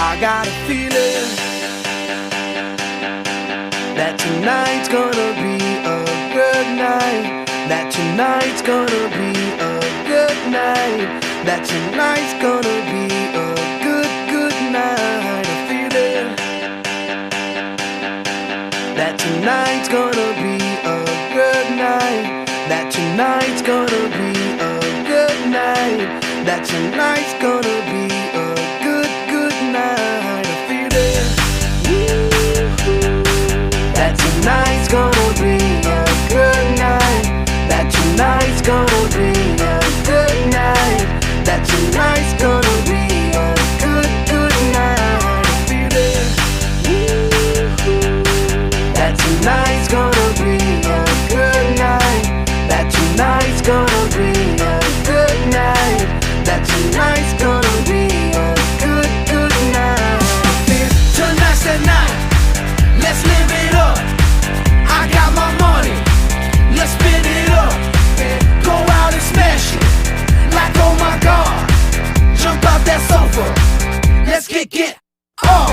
I got a feeling that tonight's gonna be a good night. That tonight's gonna be a good night. That tonight's gonna be a good night. A feeling that tonight's gonna be a good night. That tonight's gonna be a good night. That tonight's gonna be a good night. A feeling that tonight's gonna be a good night. That tonight's gonna be a good night. That tonight's gonna be a good night. A feeling that tonight's gonna be a good night. That tonight's gonna be a good night. That tonight's gonna be a good night. Tonight's the night, let's live it up. I got my money, let's spin it up. Go out and smash it, like oh my God. Jump out that sofa, let's kick it off.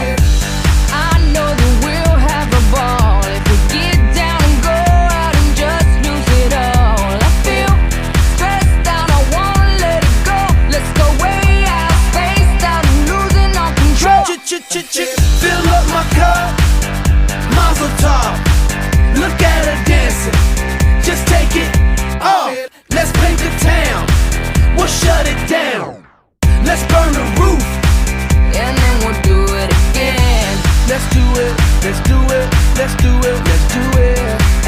I know that we'll have a ball if we get down and go out and just lose it all. I feel stressed out, I wanna let it go. Let's go way out, spaced out and losing all control. Fill up my cup, Mazel tov. Look at her dancing, just take it off. Let's paint the town, we'll shut it down. Let's burn the roof, And then we'll do it again. let's do it, let's do it, let's do it, let's do it,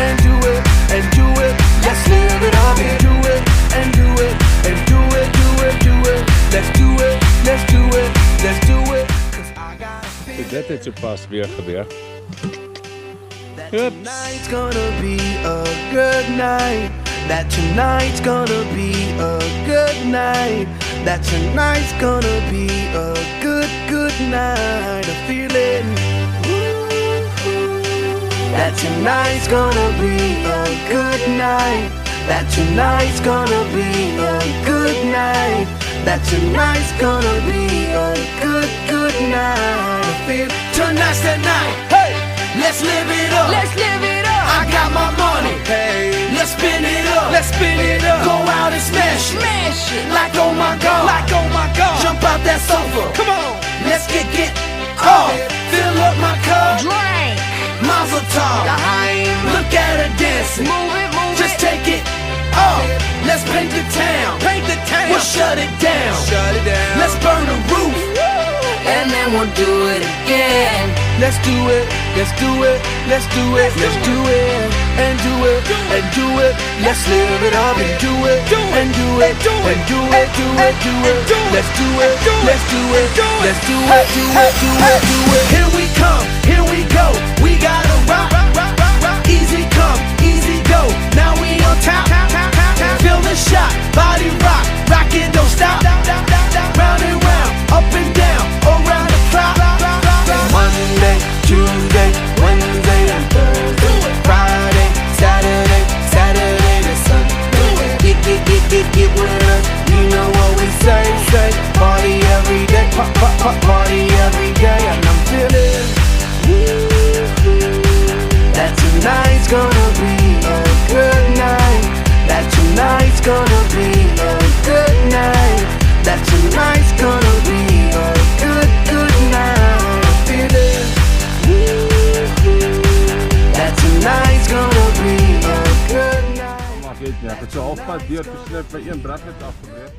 and do it, and do it. Let's live it up and do it, and do it, and do it, do it, do it. Let's do it, let's do it, let's do it. 'Cause I got a feeling Dit is je pas weer gebeurd. that tonight's gonna be a good night. That tonight's gonna be a good night. That tonight's gonna be a good night. A feeling that tonight's gonna be a good night. That tonight's gonna be a good night. That tonight's gonna be a good night. I feel tonight's the night. Hey, let's live it up. Let's live it up. I got my money. Hey, let's spin it up. Let's spin it up. Go out and smash it. Smash it. Like oh my God. Like oh my God. Jump out that sofa. Come on. Let's get off. Fill up my cup. Drink. Mazel tov. Look at her dancing. Move it, move Just it. take it off. Let's paint the town. Paint the town. We'll shut it down. Shut it down. Let's burn the roof. And then we'll do it again. Let's do it. Let's do it. Let's do it. Let's do it. And do it. And do it. Let's live it up and do it. And do it. And do it. Do it. Do it. Let's do it. Let's do it. Let's do it. Do it. Do it. Do it. Here we come. Here we go. We gotta rock. Easy come. Easy go. Now we on top. Feel the shot. Body rock. Rockin', don't stop. Round and round. Up and down. Around the clock. Monday, Tuesday, Wednesday, and Thursday. Friday, Saturday, Saturday to Sunday. Get with us. You know what we say. Party every day. Party every day. And I'm feeling that tonight's gonna be a good night. That tonight's gonna be a good night. That tonight's gonna be a good night. Feeling that tonight's gonna be a good night. Mag ik net. Het is al half pad deur, dus net bij één brak het afgebreid.